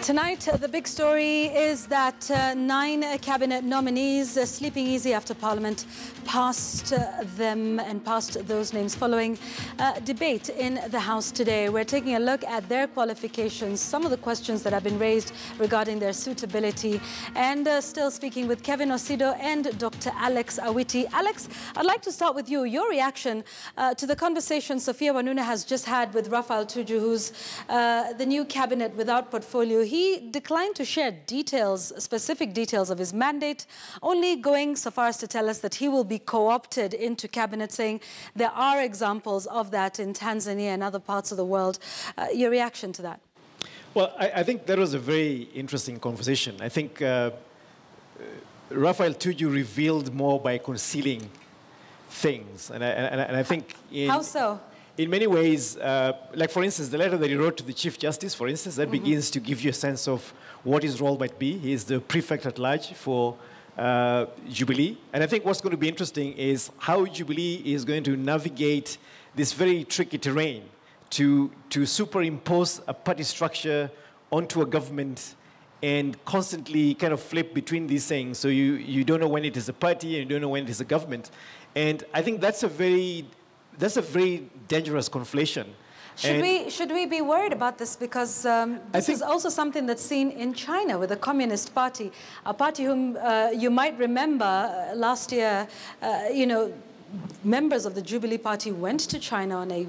Tonight, the big story is that 9 cabinet nominees sleeping easy after Parliament passed them and passed those names following debate in the House today. We're taking a look at their qualifications, some of the questions that have been raised regarding their suitability, and still speaking with Kevin Osido and Dr. Alex Awiti. Alex, I'd like to start with you. Your reaction to the conversation Sophia Wanuna has just had with Raphael Tuju, who's the new cabinet without portfolio. He declined to share details, specific details of his mandate, only going so far as to tell us that he will be co-opted into cabinet, saying there are examples of that in Tanzania and other parts of the world. Your reaction to that? Well, I think that was a very interesting conversation. I think Raphael Tuju revealed more by concealing things. And I think... How so? In many ways, like for instance, the letter that he wrote to the Chief Justice, for instance, that begins to give you a sense of what his role might be. He is the prefect at large for Jubilee. And I think what's going to be interesting is how Jubilee is going to navigate this very tricky terrain to superimpose a party structure onto a government and constantly kind of flip between these things. So you don't know when it is a party and you don't know when it is a government. And I think that's a very dangerous conflation. Should we be worried about this? Because this is also something that's seen in China with the Communist Party, a party whom you might remember last year, members of the Jubilee Party went to China on a,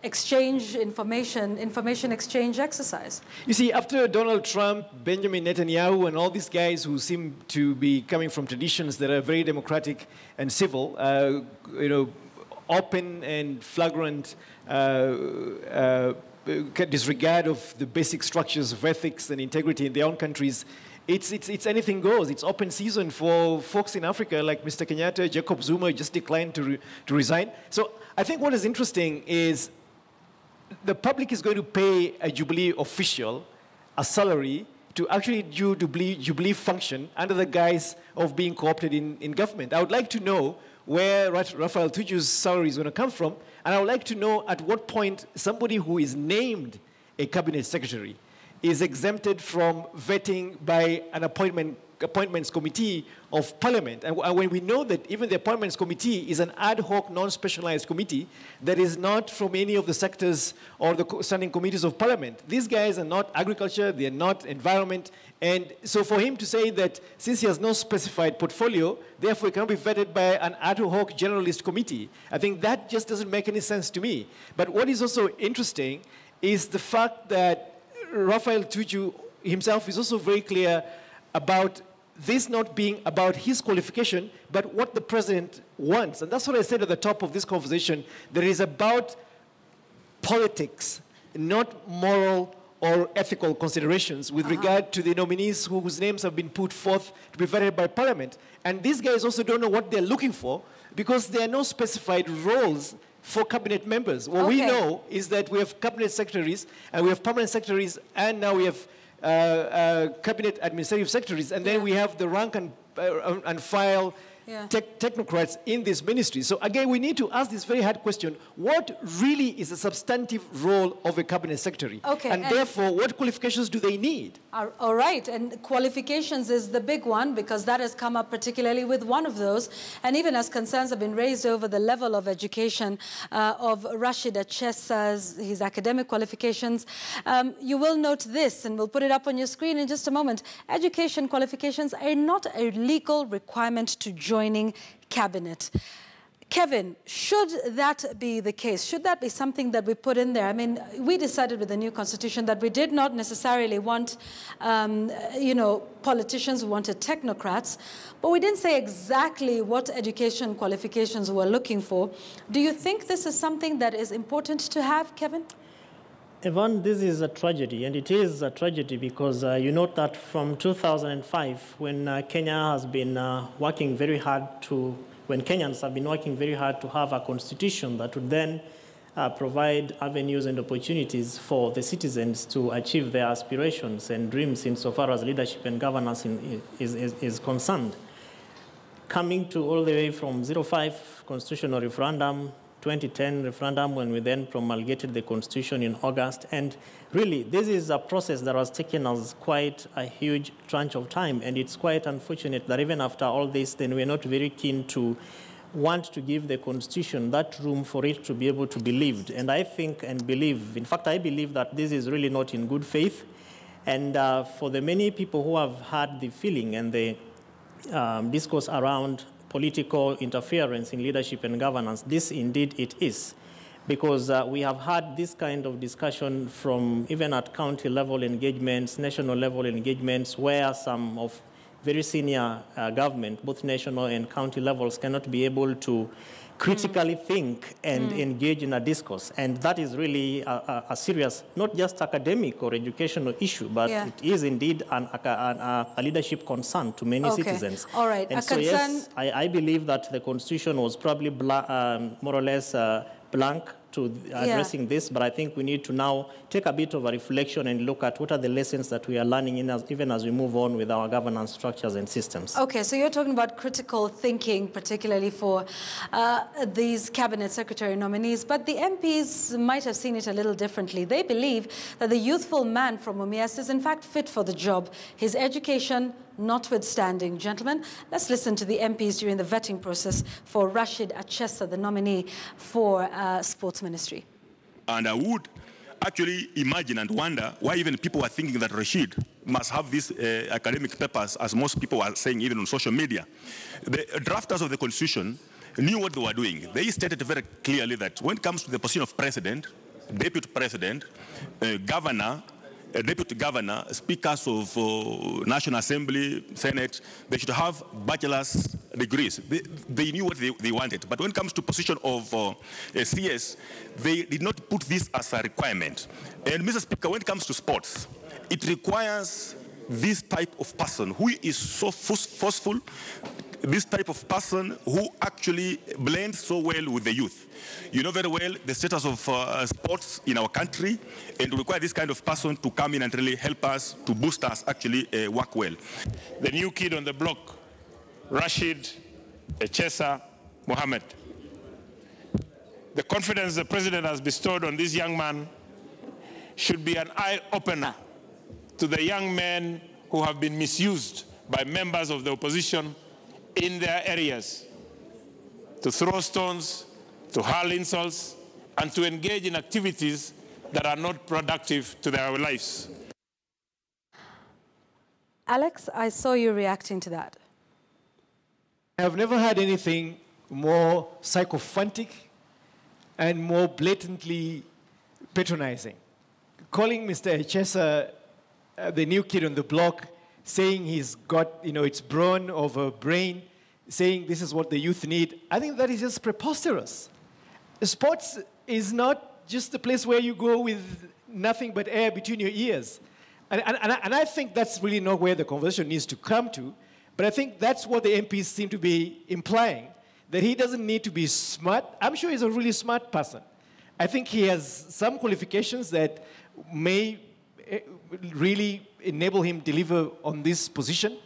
information exchange exercise. You see, after Donald Trump, Benjamin Netanyahu, and all these guys who seem to be coming from traditions that are very democratic and civil, open and flagrant disregard of the basic structures of ethics and integrity in their own countries, it's anything goes. It's open season for folks in Africa like Mr. Kenyatta, Jacob Zuma just declined to resign. So I think what is interesting is the public is going to pay a Jubilee official a salary to actually do Jubilee function under the guise of being co-opted in government. I would like to know where Raphael Tuju's salary is going to come from, and I would like to know at what point somebody who is named a cabinet secretary is exempted from vetting by an appointments committee of Parliament. And when we know that even the appointments committee is an ad hoc, non-specialized committee that is not from any of the sectors or the standing committees of Parliament. These guys are not agriculture, they are not environment. And so for him to say that since he has no specified portfolio, therefore he cannot be vetted by an ad hoc generalist committee, I think that just doesn't make any sense to me. But what is also interesting is the fact that Raphael Tuju himself is also very clear about this not being about his qualification, but what the president wants. And that's what I said at the top of this conversation, that it is about politics, not moral or ethical considerations with regard to the nominees whose names have been put forth to be vetted by Parliament. And these guys also don't know what they're looking for because there are no specified roles for cabinet members. What we know is that we have cabinet secretaries, and we have permanent secretaries, and now we have cabinet administrative secretaries, and then we have the rank and file technocrats in this ministry. So again, we need to ask this very hard question: what really is the substantive role of a cabinet secretary? And therefore, what qualifications do they need? All right, and qualifications is the big one because that has come up particularly with one of those. And even as concerns have been raised over the level of education of Rashid Achesa's, his academic qualifications, you will note this, and we'll put it up on your screen in just a moment. Education qualifications are not a legal requirement to joining cabinet. Kevin, should that be the case? Should that be something that we put in there? I mean, we decided with the new constitution that we did not necessarily want, politicians, we wanted technocrats, but we didn't say exactly what education qualifications we're looking for. Do you think this is something that is important to have, Kevin? Yvonne, this is a tragedy, and it is a tragedy because you note that from 2005, when Kenya has been working very hard when Kenyans have been working very hard to have a constitution that would then provide avenues and opportunities for the citizens to achieve their aspirations and dreams insofar as leadership and governance is concerned. Coming to all the way from 05 constitutional referendum 2010 referendum when we then promulgated the Constitution in August. And really, this is a process that has taken us quite a huge tranche of time. And it's quite unfortunate that even after all this, then we're not very keen to want to give the Constitution that room for it to be able to be lived. And I think and believe, in fact, I believe that this is really not in good faith. And for the many people who have had the feeling and the discourse around political interference in leadership and governance, this indeed it is. Because we have had this kind of discussion from even at county level engagements, national level engagements, where some of very senior government, both national and county levels, cannot be able to critically think and engage in a discourse. And that is really a serious, not just academic or educational issue, but it is indeed a leadership concern to many citizens. All right. And so, yes, I believe that the Constitution was probably more or less blank to addressing this, but I think we need to now take a bit of a reflection and look at what are the lessons that we are learning even as we move on with our governance structures and systems. Okay, so you're talking about critical thinking, particularly for these cabinet secretary nominees, but the MPs might have seen it a little differently. They believe that the youthful man from Mumias is in fact fit for the job, his education notwithstanding. Gentlemen, let's listen to the MPs during the vetting process for Rashid Achesa, the nominee for Sports Ministry. And I would actually imagine and wonder why even people are thinking that Rashid must have these academic papers, as most people are saying even on social media. The drafters of the Constitution knew what they were doing. They stated very clearly that when it comes to the position of president, deputy president, governor, deputy governor, speakers of National Assembly, Senate, they should have bachelor's degrees. They knew what they wanted. But when it comes to position of CS, they did not put this as a requirement. And Mr. Speaker, when it comes to sports, it requires this type of person who is so forceful, this type of person who actually blends so well with the youth. You know very well the status of sports in our country, and we require this kind of person to come in and really help us, to boost us, actually work well. The new kid on the block, Rashid Achesa Mohammed. The confidence the president has bestowed on this young man should be an eye-opener to the young men who have been misused by members of the opposition in their areas, to throw stones, to hurl insults, and to engage in activities that are not productive to their lives. Alex, I saw you reacting to that. I've never had anything more sycophantic and more blatantly patronizing. Calling Mr. Achesa the new kid on the block, saying he's got, it's brawn over brain, saying this is what the youth need. I think that is just preposterous. Sports is not just a place where you go with nothing but air between your ears. And I think that's really not where the conversation needs to come to. But I think that's what the MPs seem to be implying, that he doesn't need to be smart. I'm sure he's a really smart person. I think he has some qualifications that may really enable him deliver on this position.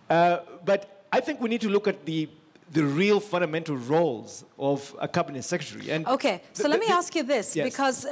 But I think we need to look at the real fundamental roles of a cabinet secretary. And okay, so let me ask you this, yes. Because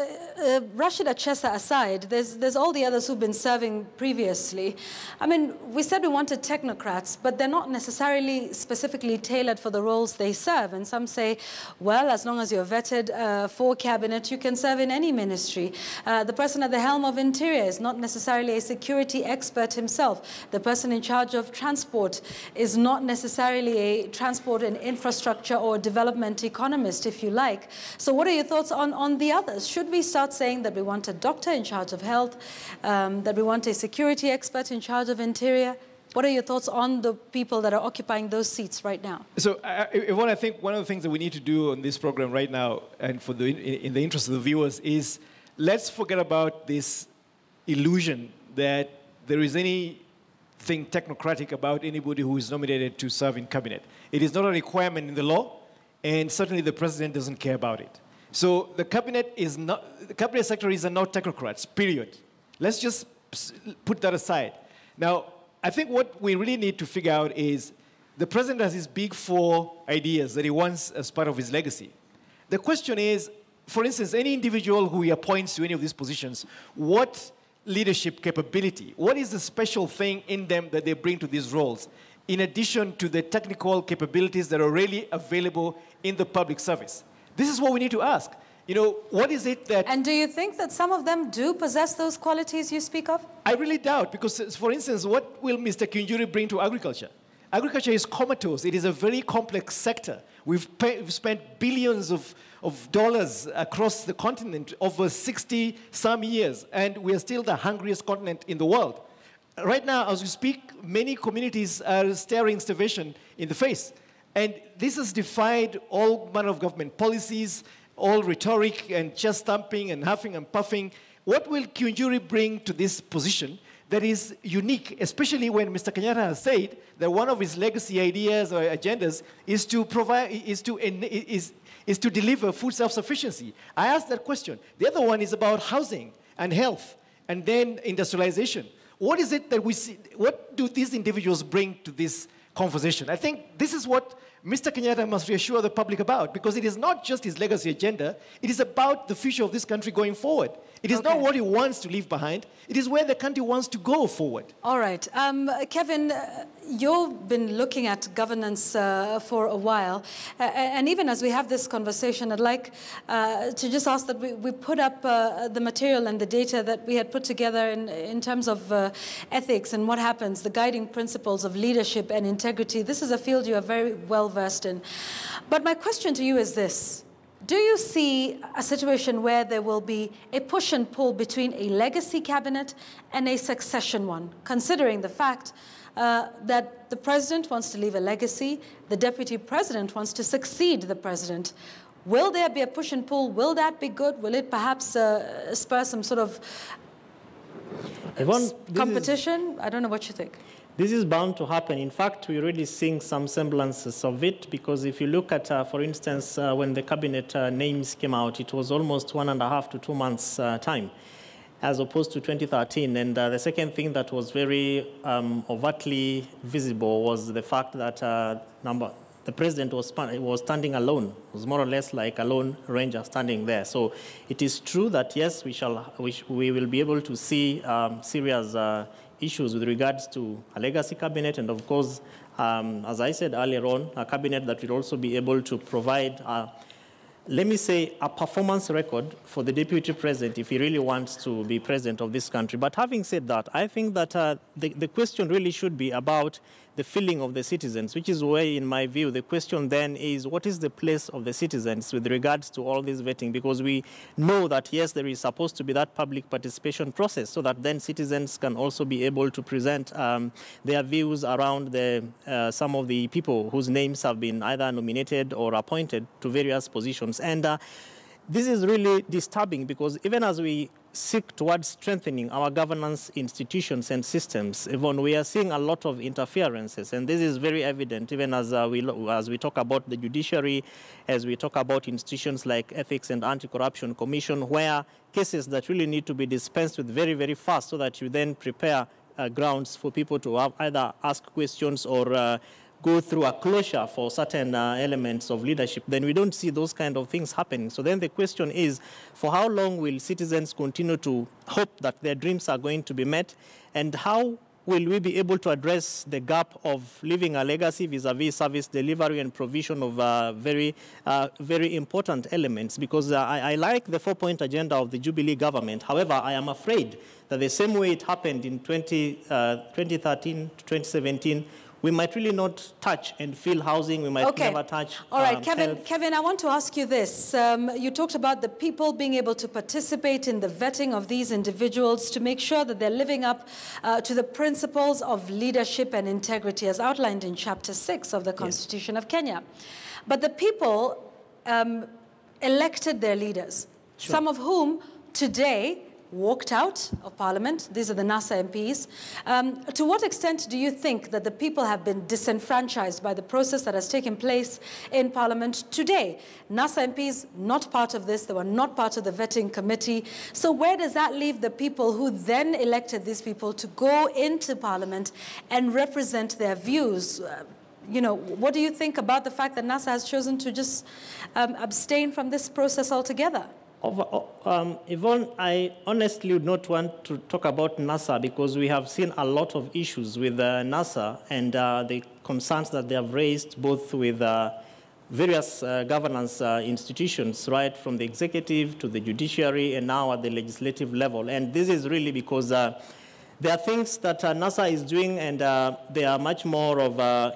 Rashid Achesa aside, there's all the others who've been serving previously. I mean, we said we wanted technocrats, but they're not necessarily specifically tailored for the roles they serve. And some say, well, as long as you're vetted for cabinet, you can serve in any ministry. The person at the helm of Interior is not necessarily a security expert himself. The person in charge of transport is not necessarily a transport and infrastructure or development economist, if you like. So what are your thoughts on the others? Should we start saying that we want a doctor in charge of health, that we want a security expert in charge of Interior? What are your thoughts on the people that are occupying those seats right now? So, Yvonne, I think one of the things that we need to do on this program right now, and for in the interest of the viewers, is let's forget about this illusion that there is anything technocratic about anybody who is nominated to serve in cabinet. It is not a requirement in the law, and certainly the president doesn't care about it. So the cabinet secretaries are not technocrats, period. Let's just put that aside. Now, I think what we really need to figure out is the president has his big four ideas that he wants as part of his legacy. The question is, for instance, any individual who he appoints to any of these positions, what leadership capability, what is the special thing in them that they bring to these roles, in addition to the technical capabilities that are really available in the public service? This is what we need to ask. You know, what is it that... And do you think that some of them do possess those qualities you speak of? I really doubt, because, for instance, what will Mr. Kinjuri bring to agriculture? Agriculture is comatose. It is a very complex sector. We've spent billions of dollars across the continent over 60-some years, and we are still the hungriest continent in the world. Right now, as we speak, many communities are staring starvation in the face. And this has defied all manner of government policies, all rhetoric and chest thumping and huffing and puffing. What will Kinjuri bring to this position that is unique, especially when Mr. Kenyatta has said that one of his legacy ideas or agendas is to provide, is to deliver food self-sufficiency? I asked that question. The other one is about housing and health, and then industrialization. What is it that we see? What do these individuals bring to this conversation? I think this is what Mr. Kenyatta must reassure the public about, because it is not just his legacy agenda, it is about the future of this country going forward. It is not what he wants to leave behind, it is where the country wants to go forward. All right. Kevin, you've been looking at governance for a while, and even as we have this conversation, I'd like to just ask that we put up the material and the data that we had put together in terms of ethics and what happens, the guiding principles of leadership and integrity. This is a field you are very well versed in. But my question to you is this. Do you see a situation where there will be a push and pull between a legacy cabinet and a succession one, considering the fact that the president wants to leave a legacy, the deputy president wants to succeed the president? Will there be a push and pull? Will that be good? Will it perhaps spur some sort of competition? I don't know what you think. This is bound to happen. In fact, we're already seeing some semblances of it, because if you look at, for instance, when the cabinet names came out, it was almost 1.5 to 2 months time, as opposed to 2013. And the second thing that was very overtly visible was the fact that the president was standing alone. It was more or less like a lone ranger standing there. So it is true that, yes, we will be able to see serious issues with regards to a legacy cabinet, and of course, as I said earlier on, a cabinet that will also be able to provide, let me say, a performance record for the deputy president if he really wants to be president of this country. But having said that, I think that the question really should be about the feeling of the citizens, which is where, in my view, the question then is, what is the place of the citizens with regards to all this vetting? Because we know that, yes, there is supposed to be that public participation process, so that then citizens can also be able to present their views around some of the people whose names have been either nominated or appointed to various positions. And this is really disturbing, because even as we seek towards strengthening our governance institutions and systems, Yvonne, we are seeing a lot of interferences, and this is very evident even as we talk about the judiciary, as we talk about institutions like Ethics and Anti-Corruption Commission, where cases that really need to be dispensed with very, very fast, so that you then prepare grounds for people to either ask questions or go through a closure for certain elements of leadership, then we don't see those kind of things happening. So then the question is, for how long will citizens continue to hope that their dreams are going to be met, and how will we be able to address the gap of leaving a legacy vis-a-vis service delivery and provision of very important elements? Because I like the 4-point agenda of the Jubilee government. However, I am afraid that the same way it happened in 2013 to 2017, we might really not touch and feel housing. We might never touch. All right, Kevin, I want to ask you this. You talked about the people being able to participate in the vetting of these individuals to make sure that they're living up to the principles of leadership and integrity as outlined in Chapter 6 of the Constitution of Kenya. But the people elected their leaders, some of whom today walked out of Parliament. These are the NASA MPs. To what extent do you think that the people have been disenfranchised by the process that has taken place in Parliament today? NASA MPs not part of this. They were not part of the vetting committee. So where does that leave the people who then elected these people to go into Parliament and represent their views? what do you think about the fact that NASA has chosen to just abstain from this process altogether? Yvonne, I honestly would not want to talk about NASA because we have seen a lot of issues with NASA and the concerns that they have raised both with various governance institutions, right, from the executive to the judiciary and now at the legislative level. And this is really because there are things that NASA is doing and they are much more of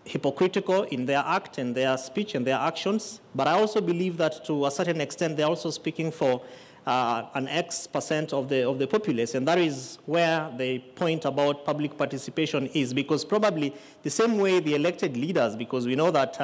hypocritical in their act and their speech and their actions. But I also believe that to a certain extent, they're also speaking for an X% of the populace. And that is where the point about public participation is, because probably the same way the elected leaders, because we know that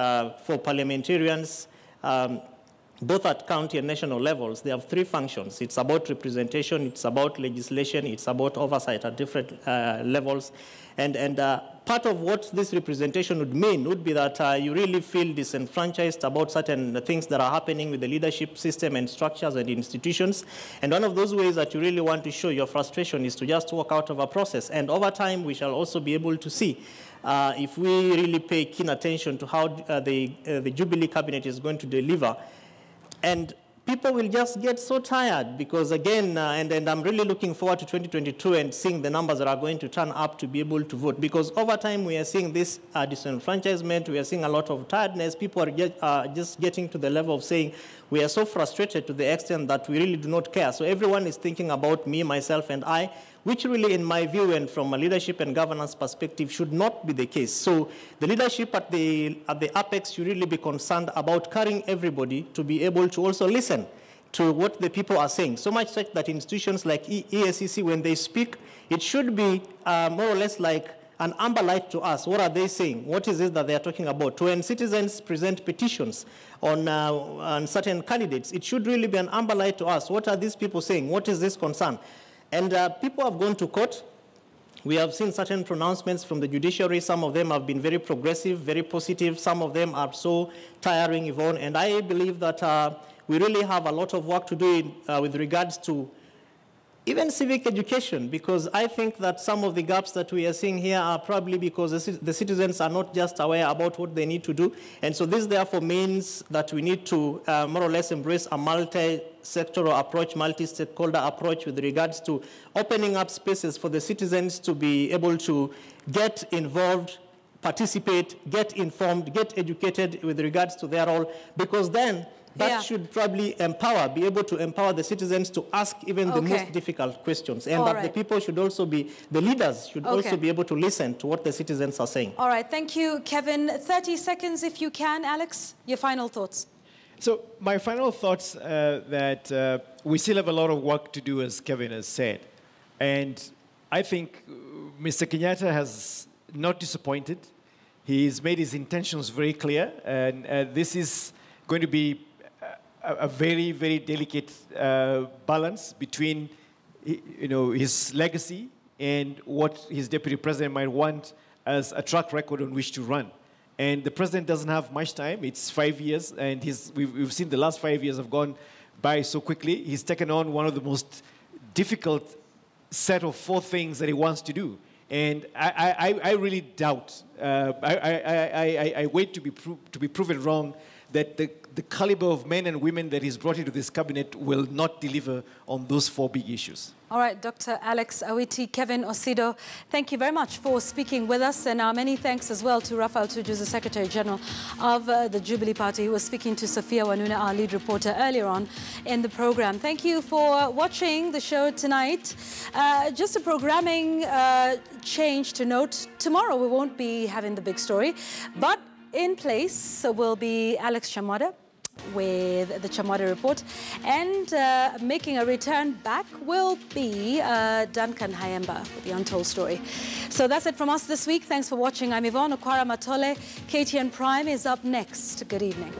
for parliamentarians, both at county and national levels, they have three functions. It's about representation, it's about legislation, it's about oversight at different levels. And part of what this representation would mean would be that you really feel disenfranchised about certain things that are happening with the leadership system and structures and institutions. And one of those ways that you really want to show your frustration is to just walk out of a process. And over time, we shall also be able to see if we really pay keen attention to how the Jubilee cabinet is going to deliver. And people will just get so tired because, again, and I'm really looking forward to 2022 and seeing the numbers that are going to turn up to be able to vote. Because over time, we are seeing this disenfranchisement. We are seeing a lot of tiredness. People are just getting to the level of saying, we are so frustrated to the extent that we really do not care. So everyone is thinking about me, myself, and I, which really, in my view, and from a leadership and governance perspective, should not be the case. So the leadership at the apex should really be concerned about carrying everybody to be able to also listen to what the people are saying. So much such that institutions like EACC, when they speak, it should be more or less like an amber light to us. What are they saying? What is it that they are talking about? When citizens present petitions on certain candidates, it should really be an amber light to us. What are these people saying? What is this concern? And people have gone to court. We have seen certain pronouncements from the judiciary. Some of them have been very progressive, very positive. Some of them are so tiring, Yvonne. And I believe that we really have a lot of work to do with regards to even civic education, because I think that some of the gaps that we are seeing here are probably because the citizens are not just aware about what they need to do. And so this, therefore, means that we need to more or less embrace a multi-sectoral approach, multi-stakeholder approach with regards to opening up spaces for the citizens to be able to get involved, participate, get informed, get educated with regards to their role, because then that should probably be able to empower the citizens to ask even the most difficult questions. And the people should also be, the leaders should also be able to listen to what the citizens are saying. All right, thank you, Kevin. 30 seconds if you can. Alex, your final thoughts. So my final thoughts that we still have a lot of work to do, as Kevin has said. And I think Mr. Kenyatta has not disappointed. He's made his intentions very clear. And this is going to be a very, very delicate balance between, his legacy and what his deputy president might want as a track record on which to run. And the president doesn't have much time. It's 5 years, and we've seen the last 5 years have gone by so quickly. He's taken on one of the most difficult set of 4 things that he wants to do. And I really doubt, I wait to be proven wrong that the caliber of men and women that he's brought into this cabinet will not deliver on those 4 big issues. All right, Dr. Alex Awiti, Kevin Osido, thank you very much for speaking with us. And many thanks as well to Raphael Tuju, the Secretary General of the Jubilee Party, who was speaking to Sophia Wanuna, our lead reporter, earlier on in the program. Thank you for watching the show tonight. Just a programming change to note. Tomorrow we won't be having the big story, but in place will be Alex Chamada with the Chamada Report, and making a return back will be Duncan Hayemba with the Untold Story. So that's it from us this week. Thanks for watching. I'm Yvonne Okwara Matole. KTN Prime is up next. Good evening.